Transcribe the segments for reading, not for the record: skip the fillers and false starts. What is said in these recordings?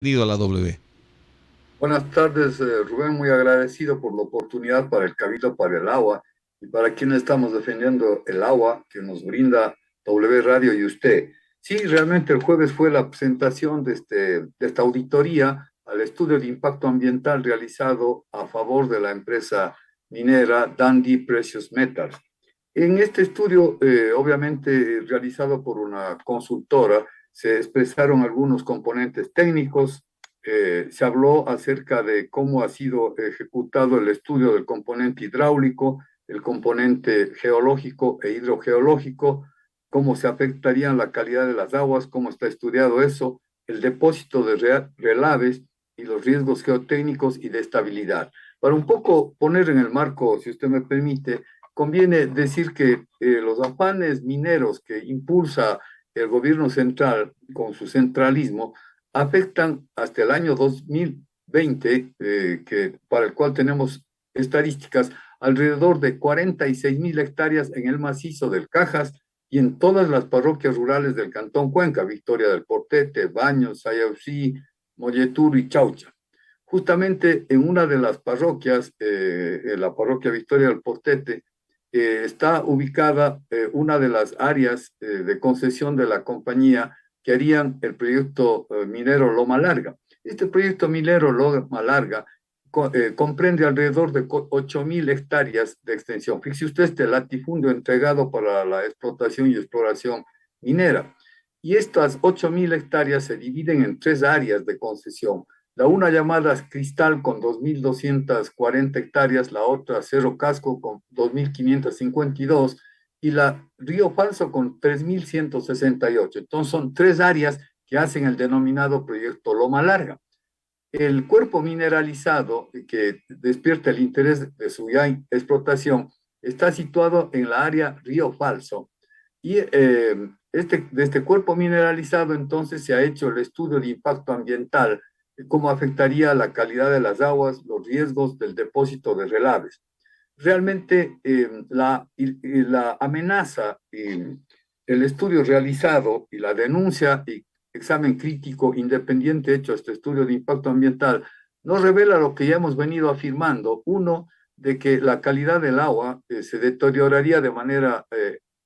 Bienvenido a la W. Buenas tardes, Rubén, muy agradecido por la oportunidad para el Cabildo para el Agua y para quienes estamos defendiendo el agua que nos brinda W Radio y usted. Sí, realmente el jueves fue la presentación de esta auditoría al estudio de impacto ambiental realizado a favor de la empresa minera Dundee Precious Metals. En este estudio, obviamente realizado por una consultora, se expresaron algunos componentes técnicos. Se habló acerca de cómo ha sido ejecutado el estudio del componente hidráulico, el componente geológico e hidrogeológico, cómo se afectarían la calidad de las aguas, cómo está estudiado eso, el depósito de relaves y los riesgos geotécnicos y de estabilidad. Para un poco poner en el marco, si usted me permite, conviene decir que los afanes mineros que impulsa el gobierno central con su centralismo afectan hasta el año 2020, para el cual tenemos estadísticas, alrededor de 46.000 hectáreas en el macizo del Cajas y en todas las parroquias rurales del Cantón Cuenca, Victoria del Portete, Baños, Sayausí, Molleturo y Chaucha. Justamente en una de las parroquias, en la parroquia Victoria del Portete, está ubicada una de las áreas de concesión de la compañía que harían el proyecto minero Loma Larga. Este proyecto minero Loma Larga comprende alrededor de 8.000 hectáreas de extensión. Fíjese usted este latifundio entregado para la explotación y exploración minera. Y estas 8.000 hectáreas se dividen en tres áreas de concesión. La una llamada Cristal con 2.240 hectáreas, la otra Cerro Casco con 2.552 y la Río Falso con 3.168. Entonces son tres áreas que hacen el denominado proyecto Loma Larga. El cuerpo mineralizado que despierta el interés de su ya explotación está situado en la área Río Falso y de este cuerpo mineralizado entonces se ha hecho el estudio de impacto ambiental, cómo afectaría la calidad de las aguas, los riesgos del depósito de relaves. Realmente la amenaza, el estudio realizado y la denuncia y examen crítico independiente hecho a este estudio de impacto ambiental nos revela lo que ya hemos venido afirmando. Uno, de que la calidad del agua se deterioraría de manera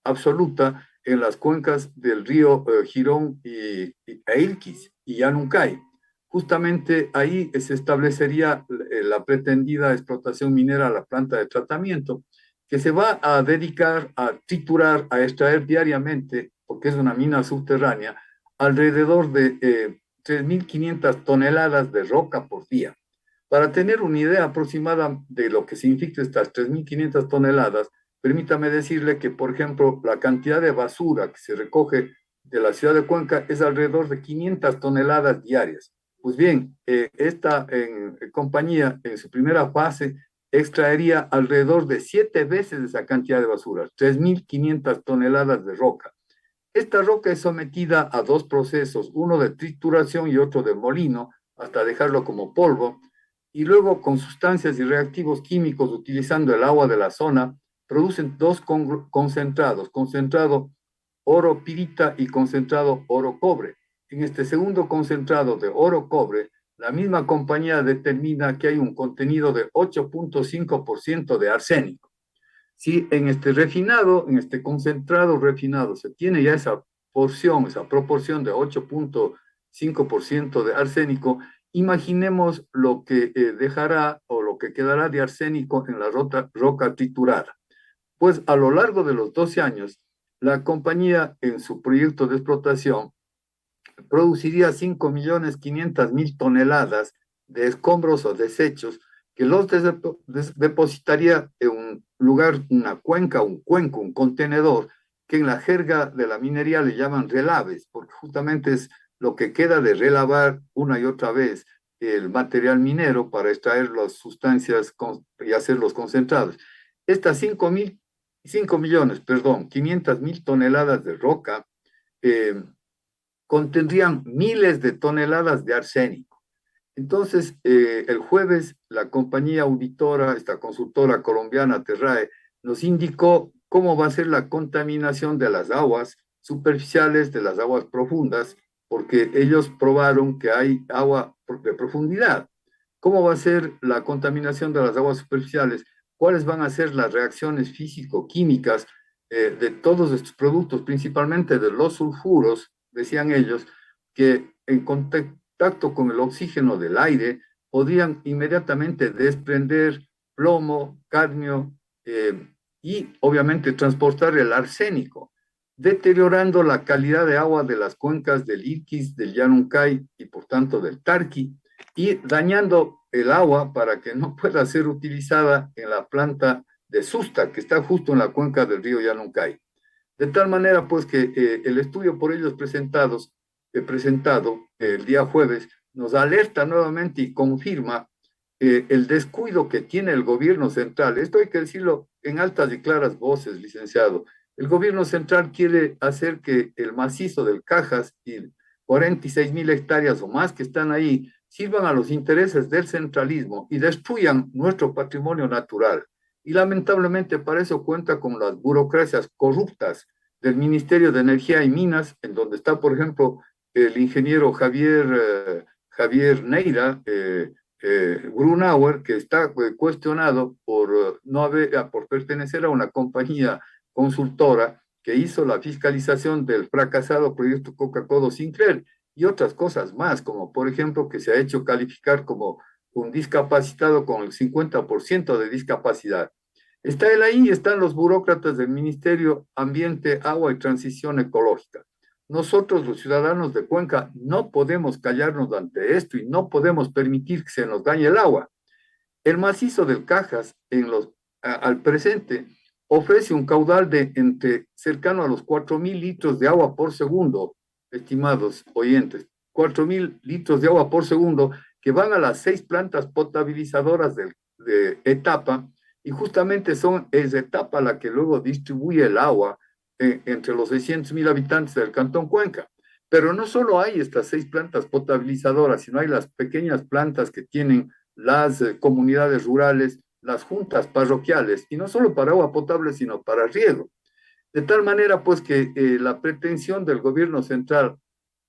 absoluta en las cuencas del río Girón e Ilquis y Yanuncay. Justamente ahí se establecería la pretendida explotación minera a la planta de tratamiento, que se va a dedicar a triturar, a extraer diariamente, porque es una mina subterránea, alrededor de 3.500 toneladas de roca por día. Para tener una idea aproximada de lo que significa estas 3.500 toneladas, permítame decirle que, por ejemplo, la cantidad de basura que se recoge de la ciudad de Cuenca es alrededor de 500 toneladas diarias. Pues bien, esta compañía en su primera fase extraería alrededor de 7 veces esa cantidad de basura, 3.500 toneladas de roca. Esta roca es sometida a dos procesos, uno de trituración y otro de molino, hasta dejarlo como polvo, y luego con sustancias y reactivos químicos utilizando el agua de la zona, producen dos concentrados, concentrado oro pirita y concentrado oro cobre. En este segundo concentrado de oro cobre, la misma compañía determina que hay un contenido de 8.5% de arsénico. Si en este refinado, en este concentrado refinado, se tiene ya esa porción, esa proporción de 8.5% de arsénico, imaginemos lo que dejará o lo que quedará de arsénico en la roca triturada. Pues a lo largo de los 12 años, la compañía en su proyecto de explotación produciría 5.500.000 toneladas de escombros o desechos que los depositaría en un lugar, una cuenca, un cuenco, un contenedor, que en la jerga de la minería le llaman relaves, porque justamente es lo que queda de relavar una y otra vez el material minero para extraer las sustancias y hacer los concentrados. Estas 5 millones, perdón, 500.000 toneladas de roca eh, contendrían miles de toneladas de arsénico. Entonces, el jueves, la compañía auditora, esta consultora colombiana Terrae, nos indicó cómo va a ser la contaminación de las aguas superficiales, de las aguas profundas, porque ellos probaron que hay agua de profundidad. ¿Cómo va a ser la contaminación de las aguas superficiales? ¿Cuáles van a ser las reacciones físico-químicas de todos estos productos, principalmente de los sulfuros, decían ellos, que en contacto con el oxígeno del aire podían inmediatamente desprender plomo, cadmio y obviamente transportar el arsénico, deteriorando la calidad de agua de las cuencas del Irquis, del Yanuncay y por tanto del Tarqui, y dañando el agua para que no pueda ser utilizada en la planta de Susta, que está justo en la cuenca del río Yanuncay. De tal manera, pues, que el estudio por ellos presentado el día jueves nos alerta nuevamente y confirma el descuido que tiene el gobierno central. Esto hay que decirlo en altas y claras voces, licenciado. El gobierno central quiere hacer que el macizo del Cajas y 46.000 hectáreas o más que están ahí sirvan a los intereses del centralismo y destruyan nuestro patrimonio natural. Y lamentablemente para eso cuenta con las burocracias corruptas del Ministerio de Energía y Minas, en donde está, por ejemplo, el ingeniero Javier Neira, Grunauer, que está cuestionado por, no haber, por pertenecer a una compañía consultora que hizo la fiscalización del fracasado proyecto Coca-Cola Sinclair y otras cosas más, como por ejemplo que se ha hecho calificar como un discapacitado con el 50% de discapacidad. Está él ahí, están los burócratas del Ministerio Ambiente, Agua y Transición Ecológica. Nosotros, los ciudadanos de Cuenca, no podemos callarnos ante esto y no podemos permitir que se nos dañe el agua. El macizo del Cajas, al presente, ofrece un caudal de entre cercano a los 4.000 litros de agua por segundo, estimados oyentes. 4.000 litros de agua por segundo que van a las 6 plantas potabilizadoras de Etapa, y justamente es Etapa la que luego distribuye el agua entre los 600.000 habitantes del Cantón Cuenca. Pero no solo hay estas 6 plantas potabilizadoras, sino hay las pequeñas plantas que tienen las comunidades rurales, las juntas parroquiales, y no solo para agua potable, sino para riego. De tal manera, pues, que la pretensión del gobierno central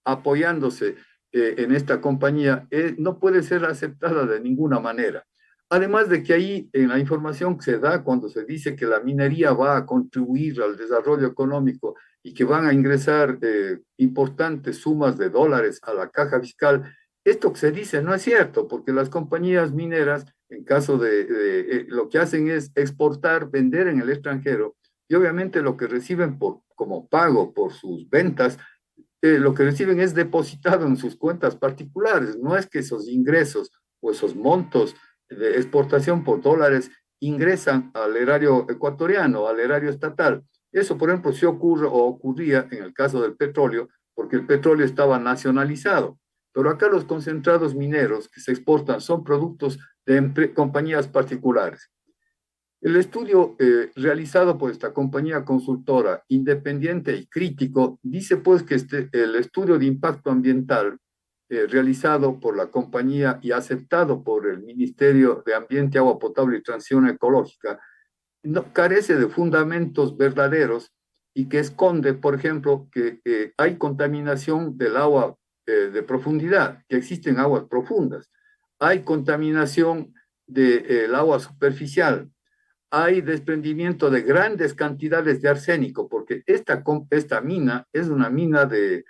apoyándose en esta compañía no puede ser aceptada de ninguna manera. Además de que ahí en la información que se da cuando se dice que la minería va a contribuir al desarrollo económico y que van a ingresar importantes sumas de dólares a la caja fiscal, esto que se dice no es cierto, porque las compañías mineras, en caso de lo que hacen es exportar, vender en el extranjero, y obviamente lo que reciben como pago por sus ventas lo que reciben es depositado en sus cuentas particulares. No es que esos ingresos o esos montos de exportación por dólares ingresan al erario ecuatoriano, al erario estatal. Eso, por ejemplo, sí ocurre o ocurría en el caso del petróleo, porque el petróleo estaba nacionalizado. Pero acá los concentrados mineros que se exportan son productos de compañías particulares. El estudio realizado por esta compañía consultora independiente y crítico dice pues que el estudio de impacto ambiental realizado por la compañía y aceptado por el Ministerio de Ambiente, Agua Potable y Transición Ecológica no, carece de fundamentos verdaderos y que esconde, por ejemplo, que hay contaminación del agua de profundidad, que existen aguas profundas, hay contaminación del agua superficial, hay desprendimiento de grandes cantidades de arsénico, porque esta mina es una mina de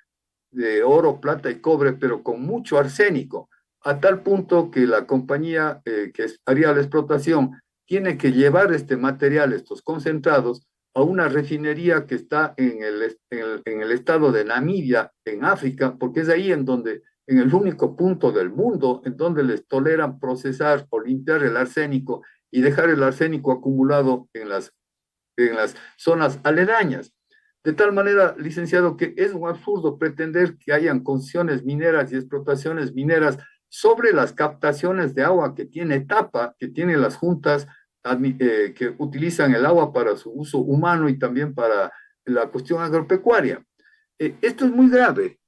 oro, plata y cobre, pero con mucho arsénico, a tal punto que la compañía que haría la explotación tiene que llevar este material, estos concentrados, a una refinería que está en el estado de Namibia, en África, porque es ahí en el único punto del mundo en donde les toleran procesar o limpiar el arsénico y dejar el arsénico acumulado en las zonas aledañas. De tal manera, licenciado, que es un absurdo pretender que hayan concesiones mineras y explotaciones mineras sobre las captaciones de agua que tiene Tapa, que tienen las juntas que utilizan el agua para su uso humano y también para la cuestión agropecuaria. Esto es muy grave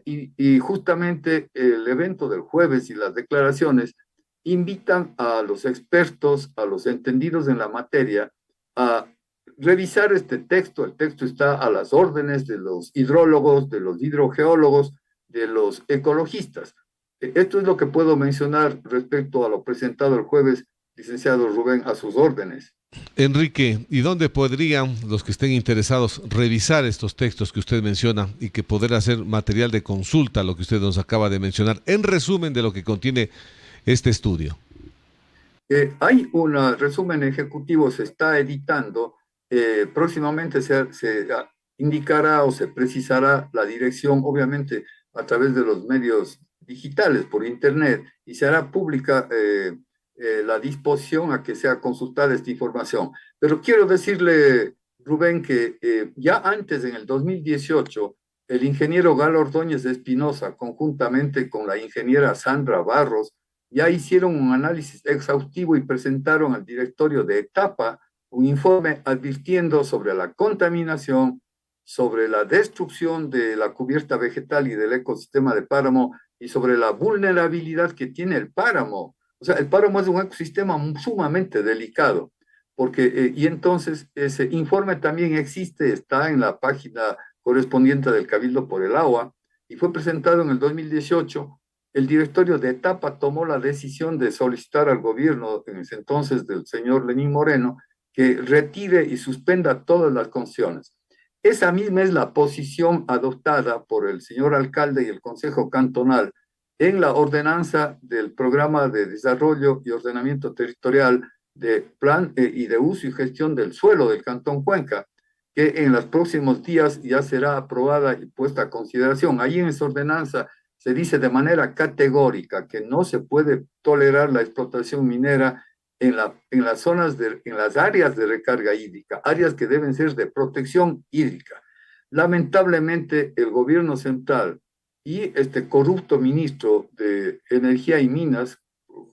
y justamente el evento del jueves y las declaraciones invitan a los expertos, a los entendidos en la materia, a revisar este texto. El texto está a las órdenes de los hidrólogos, de los hidrogeólogos, de los ecologistas. Esto es lo que puedo mencionar respecto a lo presentado el jueves, licenciado Rubén, a sus órdenes. Enrique, ¿y dónde podrían los que estén interesados revisar estos textos que usted menciona y que poder hacer material de consulta, lo que usted nos acaba de mencionar, en resumen de lo que contiene este estudio? Hay un resumen ejecutivo, se está editando, próximamente se indicará o se precisará la dirección, obviamente a través de los medios digitales, por internet, y se hará pública la disposición a que sea consultada esta información. Pero quiero decirle, Rubén, que ya antes, en el 2018, el ingeniero Galo Ordóñez de Espinosa, conjuntamente con la ingeniera Sandra Barros, ya hicieron un análisis exhaustivo y presentaron al directorio de etapa un informe advirtiendo sobre la contaminación, sobre la destrucción de la cubierta vegetal y del ecosistema de páramo y sobre la vulnerabilidad que tiene el páramo. O sea, el páramo es un ecosistema sumamente delicado, porque, y entonces ese informe también existe, está en la página correspondiente del Cabildo por el Agua y fue presentado en el 2018. El directorio de etapa tomó la decisión de solicitar al gobierno, en ese entonces del señor Lenín Moreno, que retire y suspenda todas las concesiones. Esa misma es la posición adoptada por el señor alcalde y el Consejo Cantonal en la ordenanza del Programa de Desarrollo y Ordenamiento Territorial de Plan y de Uso y Gestión del Suelo del Cantón Cuenca, que en los próximos días ya será aprobada y puesta a consideración. Ahí en esa ordenanza se dice de manera categórica que no se puede tolerar la explotación minera en las zonas, en las áreas de recarga hídrica, áreas que deben ser de protección hídrica. Lamentablemente, el gobierno central y este corrupto ministro de Energía y Minas,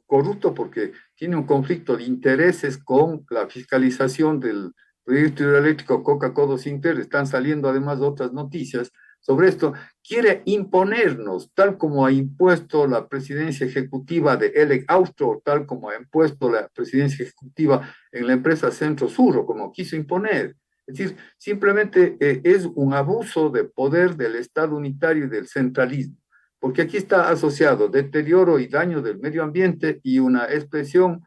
corrupto porque tiene un conflicto de intereses con la fiscalización del proyecto hidroeléctrico Coca-Cola Sinter, están saliendo además otras noticias sobre esto, quiere imponernos, tal como ha impuesto la presidencia ejecutiva de ELEC Austro, tal como ha impuesto la presidencia ejecutiva en la empresa Centro Sur, o como quiso imponer. Es decir, simplemente es un abuso de poder del Estado unitario y del centralismo, porque aquí está asociado deterioro y daño del medio ambiente y una expresión,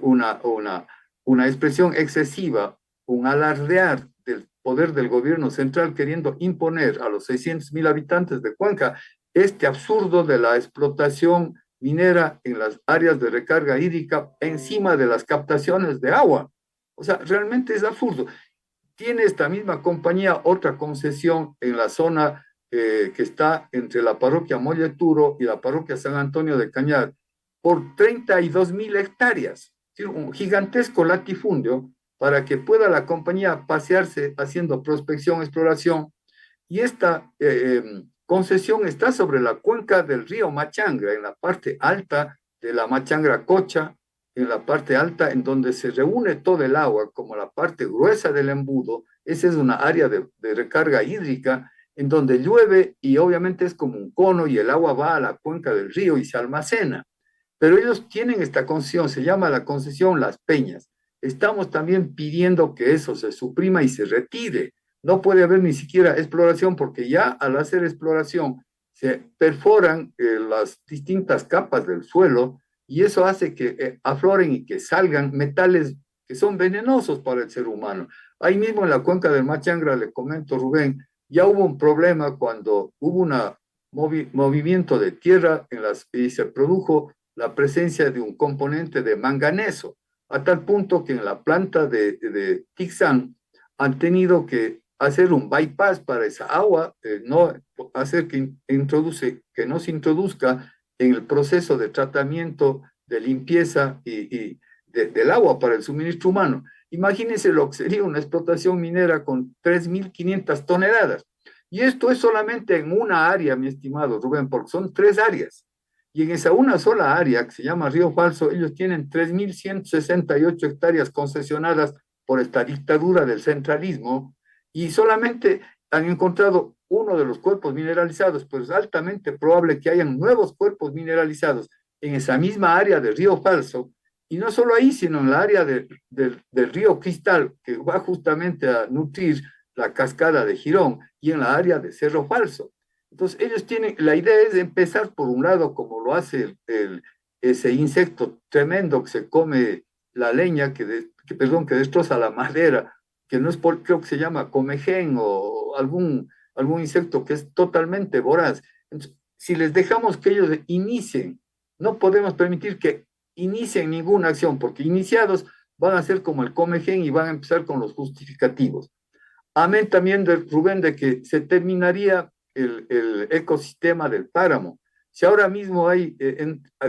una expresión excesiva, un alardear del poder del gobierno central queriendo imponer a los 600.000 habitantes de Cuenca este absurdo de la explotación minera en las áreas de recarga hídrica encima de las captaciones de agua. O sea, realmente es absurdo. Tiene esta misma compañía otra concesión en la zona que está entre la parroquia Molleturo y la parroquia San Antonio de Cañar por 32.000 hectáreas, es decir, un gigantesco latifundio para que pueda la compañía pasearse haciendo prospección, exploración, y esta concesión está sobre la cuenca del río Machangra, en la parte alta de la Machangra Cocha, en la parte alta en donde se reúne todo el agua, como la parte gruesa del embudo. Esa es una área de recarga hídrica en donde llueve y obviamente es como un cono y el agua va a la cuenca del río y se almacena. Pero ellos tienen esta concesión, se llama la concesión Las Peñas. Estamos también pidiendo que eso se suprima y se retire. No puede haber ni siquiera exploración porque ya al hacer exploración se perforan las distintas capas del suelo y eso hace que afloren y que salgan metales que son venenosos para el ser humano. Ahí mismo en la cuenca del Machangra, le comento, Rubén, ya hubo un problema cuando hubo un movimiento de tierra y se produjo la presencia de un componente de manganeso, a tal punto que en la planta de Tixán han tenido que hacer un bypass para esa agua, no hacer que no se introduzca en el proceso de tratamiento, de limpieza del agua para el suministro humano. Imagínense lo que sería una explotación minera con 3.500 toneladas. Y esto es solamente en una área, mi estimado Rubén, porque son 3 áreas. Y en esa una sola área, que se llama Río Falso, ellos tienen 3.168 hectáreas concesionadas por esta dictadura del centralismo y solamente han encontrado uno de los cuerpos mineralizados, pues es altamente probable que hayan nuevos cuerpos mineralizados en esa misma área de Río Falso, Y no solo ahí, sino en el área del río Cristal, que va justamente a nutrir la cascada de Girón, y en la área de Cerro Falso. Entonces, ellos tienen, la idea es empezar por un lado, como lo hace ese insecto tremendo que se come la leña, perdón, que destroza la madera, que no es por, creo que se llama comején o algún insecto que es totalmente voraz. Entonces, si les dejamos que ellos inicien, no podemos permitir que inicien ninguna acción, porque iniciados van a ser como el comején y van a empezar con los justificativos. Amén también de Rubén de que se terminaría el ecosistema del páramo. Si ahora mismo hay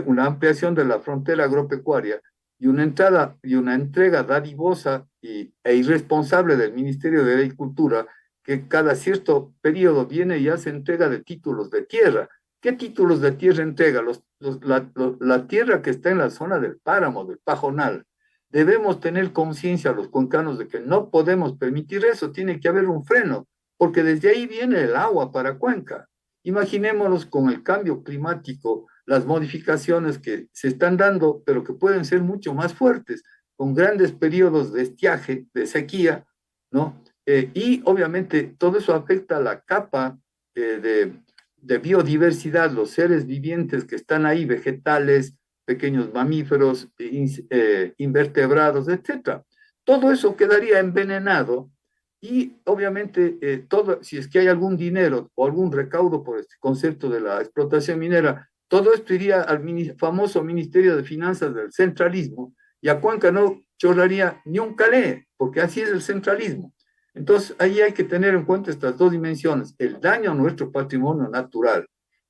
una ampliación de la frontera agropecuaria y una entrada y una entrega dadivosa e irresponsable del Ministerio de Agricultura, que cada cierto periodo viene y hace entrega de títulos de tierra. ¿Qué títulos de tierra entrega? La tierra que está en la zona del páramo, del pajonal. Debemos tener conciencia los cuencanos de que no podemos permitir eso, tiene que haber un freno, porque desde ahí viene el agua para Cuenca. Imaginémonos con el cambio climático, las modificaciones que se están dando, pero que pueden ser mucho más fuertes, con grandes periodos de estiaje, de sequía, ¿no? Y obviamente todo eso afecta a la capa de biodiversidad, los seres vivientes que están ahí, vegetales, pequeños mamíferos, invertebrados, etcétera. Todo eso quedaría envenenado y obviamente si es que hay algún dinero o algún recaudo por este concepto de la explotación minera, todo esto iría al famoso Ministerio de Finanzas del centralismo y a Cuenca no chorraría ni un calé, porque así es el centralismo. Entonces, ahí hay que tener en cuenta estas dos dimensiones, el daño a nuestro patrimonio natural,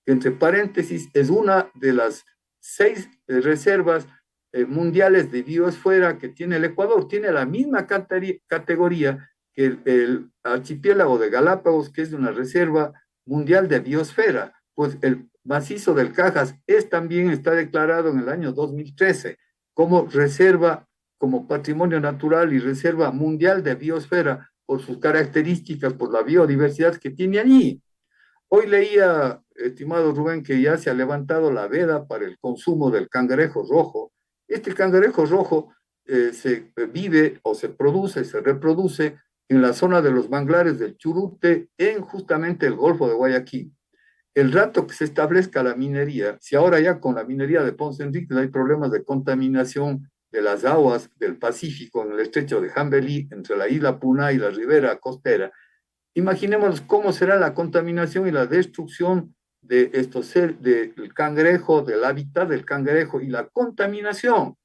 que entre paréntesis es una de las 6 reservas mundiales de biosfera que tiene el Ecuador. Tiene la misma categoría que el archipiélago de Galápagos, que es una reserva mundial de biosfera. Pues el macizo del Cajas también está declarado en el año 2013 como reserva, como patrimonio natural y reserva mundial de biosfera por sus características, por la biodiversidad que tiene allí. Hoy leía, estimado Rubén, que ya se ha levantado la veda para el consumo del cangrejo rojo. Este cangrejo rojo se vive o se produce, se reproduce en la zona de los manglares del Churute, en justamente el Golfo de Guayaquil. El rato que se establezca la minería, si ahora ya con la minería de Ponce Enríquez hay problemas de contaminación de las aguas del Pacífico en el estrecho de Jambelí, entre la isla Puna y la ribera costera, imaginemos cómo será la contaminación y la destrucción de estos seres, del cangrejo, del hábitat del cangrejo y la contaminación. O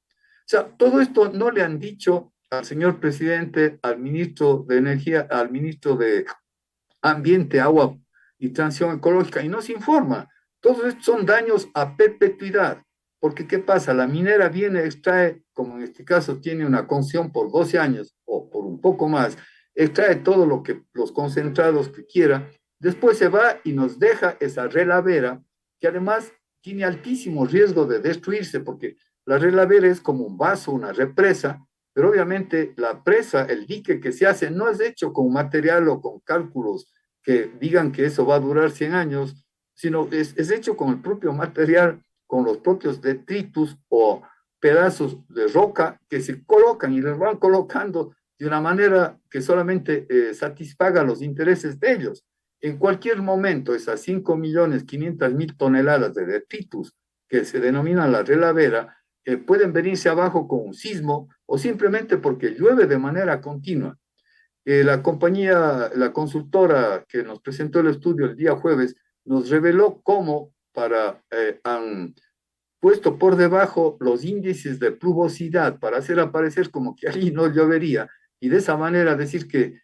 sea, todo esto no le han dicho al señor presidente, al ministro de Energía, al ministro de Ambiente, Agua y Transición Ecológica, y no se informa. Todos estos son daños a perpetuidad, porque ¿qué pasa? La minera viene, extrae, como en este caso tiene una concesión por 12 años o por un poco más, extrae todo lo que los concentrados que quiera, después se va y nos deja esa relavera que además tiene altísimo riesgo de destruirse, porque la relavera es como un vaso, una represa, pero obviamente la presa, el dique que se hace, no es hecho con material o con cálculos que digan que eso va a durar 100 años, sino es hecho con el propio material, con los propios detritus o pedazos de roca que se colocan y los van colocando de una manera que solamente satisfaga los intereses de ellos. En cualquier momento, esas 5.500.000 toneladas de detritus que se denominan la relavera, pueden venirse abajo con un sismo o simplemente porque llueve de manera continua. La compañía, la consultora que nos presentó el estudio el día jueves, nos reveló cómo han puesto por debajo los índices de pluvosidad para hacer aparecer como que allí no llovería y de esa manera decir que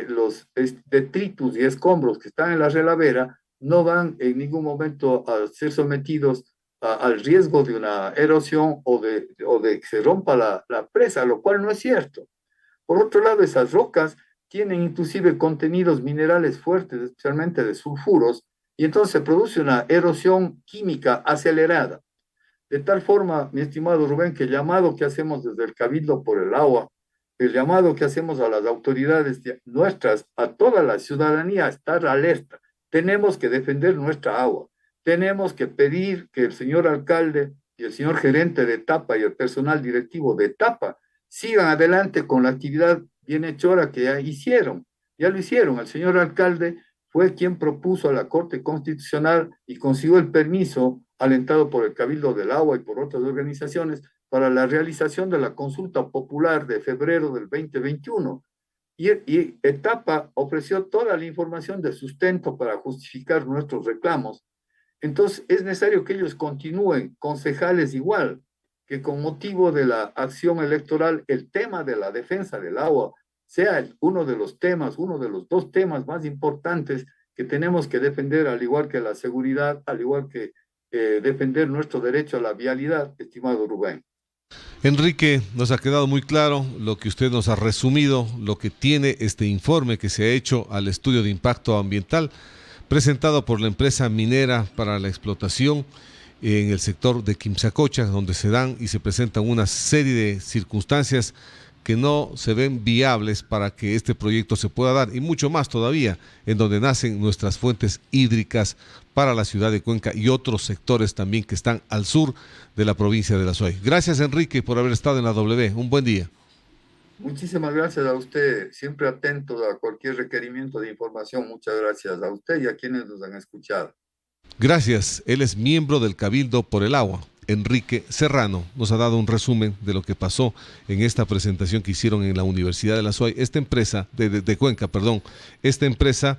los detritus y escombros que están en la relavera no van en ningún momento a ser sometidos al riesgo de una erosión o de que se rompa la presa, lo cual no es cierto. Por otro lado, esas rocas tienen inclusive contenidos minerales fuertes, especialmente de sulfuros, y entonces se produce una erosión química acelerada. De tal forma, mi estimado Rubén, que el llamado que hacemos desde el Cabildo por el Agua, el llamado que hacemos a las autoridades nuestras, a toda la ciudadanía, a estar alerta. Tenemos que defender nuestra agua. Tenemos que pedir que el señor alcalde y el señor gerente de etapa y el personal directivo de etapa sigan adelante con la actividad bienhechora que ya hicieron. Ya lo hicieron. El señor alcalde fue quien propuso a la Corte Constitucional y consiguió el permiso, alentado por el Cabildo del Agua y por otras organizaciones, para la realización de la consulta popular de febrero del 2021. Y Etapa ofreció toda la información de sustento para justificar nuestros reclamos. Entonces, es necesario que ellos continúen, concejales igual, que con motivo de la acción electoral, el tema de la defensa del agua sea uno de los temas, uno de los dos temas más importantes que tenemos que defender, al igual que la seguridad, al igual que defender nuestro derecho a la vialidad, estimado Rubén. Enrique, nos ha quedado muy claro lo que usted nos ha resumido, lo que tiene este informe que se ha hecho al estudio de impacto ambiental presentado por la empresa minera para la explotación en el sector de Quimsacocha, donde se dan y se presentan una serie de circunstancias que no se ven viables para que este proyecto se pueda dar, y mucho más todavía, en donde nacen nuestras fuentes hídricas para la ciudad de Cuenca y otros sectores también que están al sur de la provincia de La Suay. Gracias, Enrique, por haber estado en la W. Un buen día. Muchísimas gracias a usted, siempre atento a cualquier requerimiento de información. Muchas gracias a usted y a quienes nos han escuchado. Gracias. Él es miembro del Cabildo por el Agua. Enrique Serrano nos ha dado un resumen de lo que pasó en esta presentación que hicieron en la Universidad de La Suay, esta empresa de Cuenca, esta empresa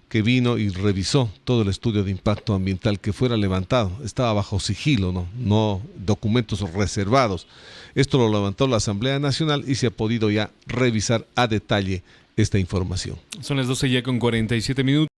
que vino y revisó todo el estudio de impacto ambiental que fuera levantado. Estaba bajo sigilo, no documentos reservados. Esto lo levantó la Asamblea Nacional y se ha podido ya revisar a detalle esta información. Son las 12 ya con 47 minutos.